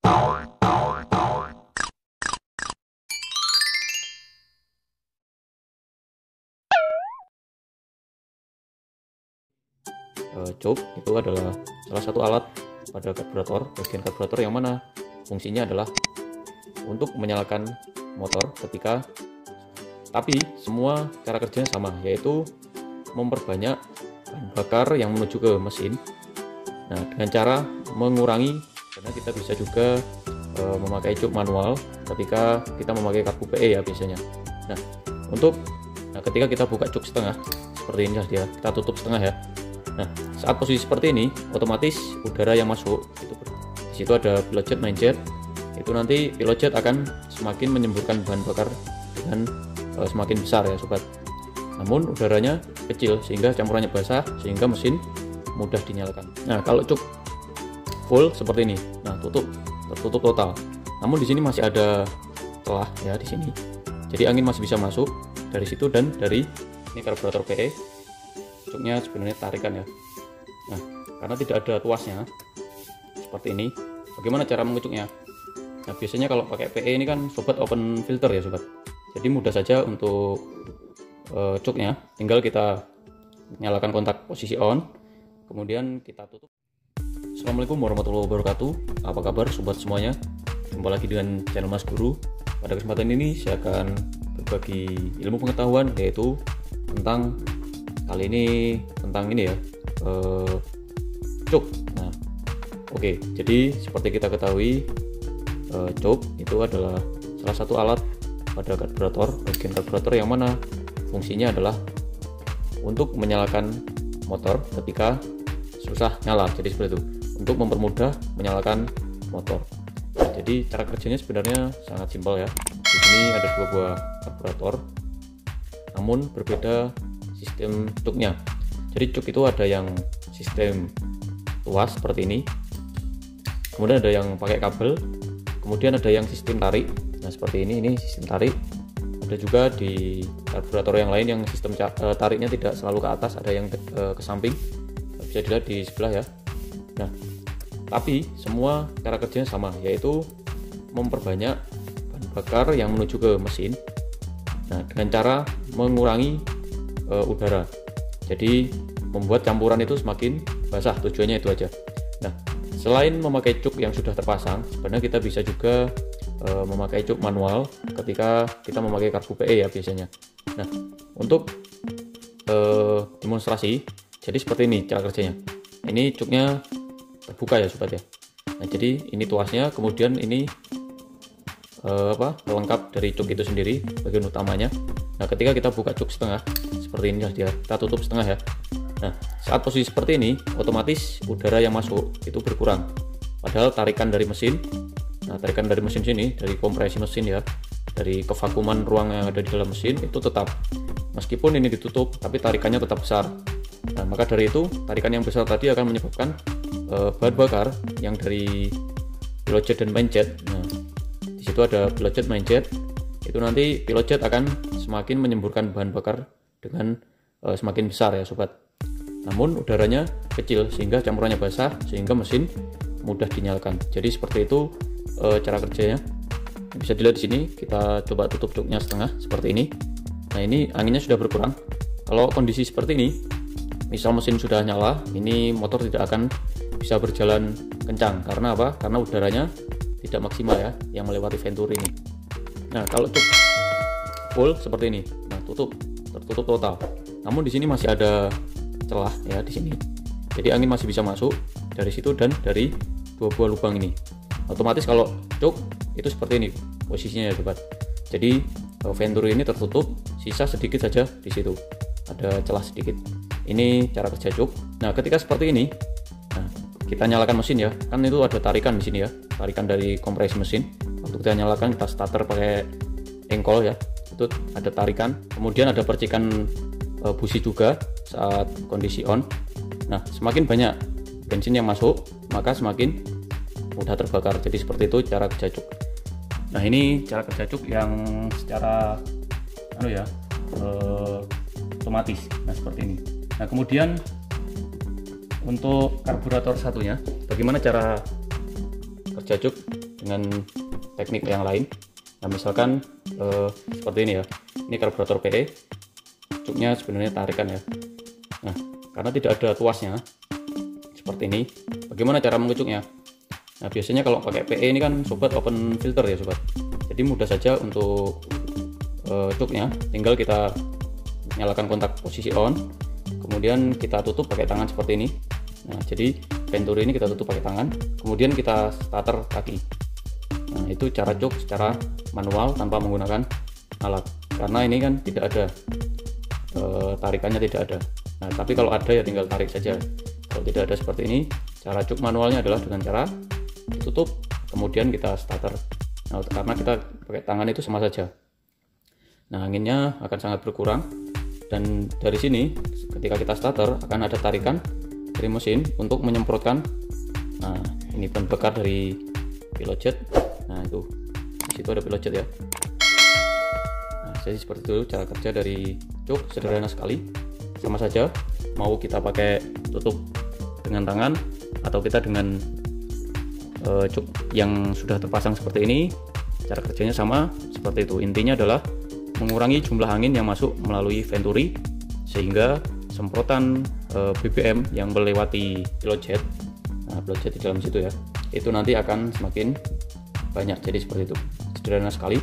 Cuk itu adalah salah satu alat pada karburator, bagian karburator yang mana fungsinya adalah untuk menyalakan motor ketika, tapi semua cara kerjanya sama, yaitu memperbanyak bahan bakar yang menuju ke mesin. Nah, dengan cara mengurangi, karena kita bisa juga memakai cuk manual ketika kita memakai karbu PE ya biasanya. Nah, ketika kita buka cuk setengah seperti ini ya, kita tutup setengah ya. Nah, saat posisi seperti ini, otomatis udara yang masuk itu di situ ada pilot jet, main jet. Itu nanti pilot jet akan semakin menyemburkan bahan bakar dengan semakin besar ya sobat. Namun udaranya kecil sehingga campurannya basah, sehingga mesin mudah dinyalakan. Nah, kalau cuk full seperti ini, nah tertutup total. Namun di sini masih ada celah ya di sini. Jadi angin masih bisa masuk dari situ, dan dari ini karburator PE. Cuknya sebenarnya tarikan ya. Nah, karena tidak ada tuasnya seperti ini, bagaimana cara mengucuknya? Nah, biasanya kalau pakai PE ini kan sobat open filter ya sobat. Jadi mudah saja untuk cuknya, tinggal kita nyalakan kontak posisi on, kemudian kita tutup. Assalamualaikum warahmatullahi wabarakatuh. Apa kabar sobat semuanya? Jumpa lagi dengan channel Mas Guru. Pada kesempatan ini saya akan berbagi ilmu pengetahuan, yaitu tentang kali ini tentang ini ya, cuk. Nah, oke, jadi seperti kita ketahui, cuk itu adalah salah satu alat pada karburator, bagian karburator yang mana fungsinya adalah untuk menyalakan motor ketika susah nyala. Jadi seperti itu, untuk mempermudah menyalakan motor. Nah, jadi cara kerjanya sebenarnya sangat simpel ya. Di sini ada dua buah karburator, namun berbeda sistem cuknya. Jadi cuk itu ada yang sistem tuas seperti ini, kemudian ada yang pakai kabel, kemudian ada yang sistem tarik. Nah, seperti ini sistem tarik. Ada juga di karburator yang lain yang sistem tariknya tidak selalu ke atas, ada yang ke samping, bisa dilihat di sebelah ya. Nah, tapi semua cara kerjanya sama, yaitu memperbanyak bahan bakar yang menuju ke mesin. Nah, dengan cara mengurangi udara, jadi membuat campuran itu semakin basah, tujuannya itu aja. Nah, selain memakai cuk yang sudah terpasang, sebenarnya kita bisa juga memakai cuk manual ketika kita memakai karbu PE ya biasanya. Nah, untuk demonstrasi, jadi seperti ini cara kerjanya. Ini cuknya terbuka ya sobat ya. Nah, jadi ini tuasnya, kemudian ini pelengkap dari cuk itu sendiri, bagian utamanya. Nah, ketika kita buka cuk setengah seperti ini ya, kita tutup setengah ya. Nah, saat posisi seperti ini, otomatis udara yang masuk itu berkurang. Padahal tarikan dari mesin, tarikan dari mesin sini, dari kompresi mesin ya, dari kevakuman ruang yang ada di dalam mesin itu tetap, meskipun ini ditutup, tapi tarikannya tetap besar. Nah, maka dari itu tarikan yang besar tadi akan menyebabkan bahan bakar yang dari pilot jet dan main jet. Nah, di situ ada pilot jet, main jet. Itu nanti pilot jet akan semakin menyemburkan bahan bakar dengan semakin besar ya sobat. Namun udaranya kecil sehingga campurannya basah, sehingga mesin mudah dinyalakan. Jadi seperti itu cara kerjanya. Bisa dilihat di sini, kita coba tutup cuknya setengah seperti ini. Nah, ini anginnya sudah berkurang. Kalau kondisi seperti ini, misal mesin sudah nyala, ini motor tidak akan bisa berjalan kencang. Karena apa? Karena udaranya tidak maksimal ya yang melewati venturi ini. Nah, kalau cuk full seperti ini, nah tertutup total. Namun di sini masih ada celah ya di sini. Jadi angin masih bisa masuk dari situ dan dari dua buah lubang ini. Otomatis kalau cuk itu seperti ini posisinya ya sobat. Jadi venturi ini tertutup, sisa sedikit saja di situ. Ada celah sedikit. Ini cara kerja cuk. Nah, ketika seperti ini, nah, kita nyalakan mesin ya. Kan itu ada tarikan di sini ya. Tarikan dari kompresi mesin. Waktu kita nyalakan, kita starter pakai engkol ya, itu ada tarikan, kemudian ada percikan busi juga saat kondisi on. Nah, semakin banyak bensin yang masuk, maka semakin mudah terbakar. Jadi seperti itu cara kerja cuk. Nah, ini cara kerja cuk yang secara otomatis. Nah, seperti ini. Nah, kemudian untuk karburator satunya, bagaimana cara kerja cuk? dengan teknik yang lain. Nah misalkan seperti ini ya, ini karburator PE, cuknya sebenarnya tarikan ya. Nah karena tidak ada tuasnya seperti ini, bagaimana cara mengecuknya? Nah biasanya kalau pakai PE ini kan sobat open filter ya sobat, jadi mudah saja untuk cuknya, tinggal kita nyalakan kontak posisi on, kemudian kita tutup pakai tangan seperti ini. Nah jadi venturi ini kita tutup pakai tangan, kemudian kita starter kaki. Nah itu cara cuk secara manual tanpa menggunakan alat, karena ini kan tidak ada tarikannya, tidak ada. Nah tapi kalau ada ya tinggal tarik saja. Kalau tidak ada seperti ini, cara cuk manualnya adalah dengan cara ditutup kemudian kita starter. Nah karena kita pakai tangan itu sama saja, nah anginnya akan sangat berkurang. Dan dari sini ketika kita starter akan ada tarikan dari mesin untuk menyemprotkan. Nah ini ban bakar dari pilot jet. Nah itu di situ ada pilot jet ya. Nah jadi seperti itu cara kerja dari cuk, sederhana sekali, sama saja mau kita pakai tutup dengan tangan atau kita dengan cuk yang sudah terpasang seperti ini, cara kerjanya sama seperti itu. Intinya adalah mengurangi jumlah angin yang masuk melalui venturi, sehingga semprotan BBM yang melewati pilot jet, nah pilot jet di dalam situ ya, itu nanti akan semakin banyak. Jadi seperti itu, sederhana sekali.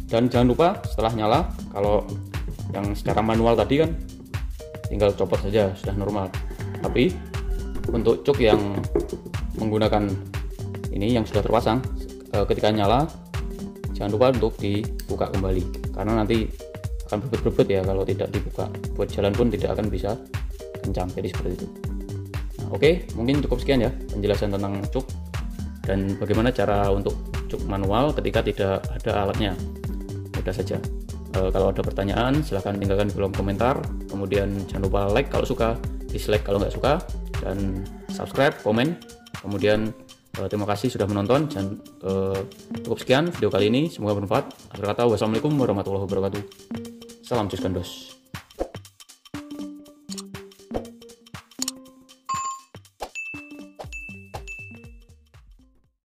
Dan jangan lupa setelah nyala, kalau yang secara manual tadi kan tinggal copot saja sudah normal, tapi untuk cuk yang menggunakan ini yang sudah terpasang, ketika nyala jangan lupa untuk dibuka kembali, karena nanti akan berbet-berbet ya kalau tidak dibuka, buat jalan pun tidak akan bisa kencang. Jadi seperti itu. Nah, oke, mungkin cukup sekian ya penjelasan tentang cuk dan bagaimana cara untuk cuk manual ketika tidak ada alatnya. Mudah saja. Kalau ada pertanyaan silahkan tinggalkan di kolom komentar, kemudian jangan lupa like kalau suka, dislike kalau nggak suka, dan subscribe, komen. Kemudian terima kasih sudah menonton, dan cukup sekian video kali ini, semoga bermanfaat. Akhir kata, wassalamualaikum warahmatullahi wabarakatuh. Salam cus gandos.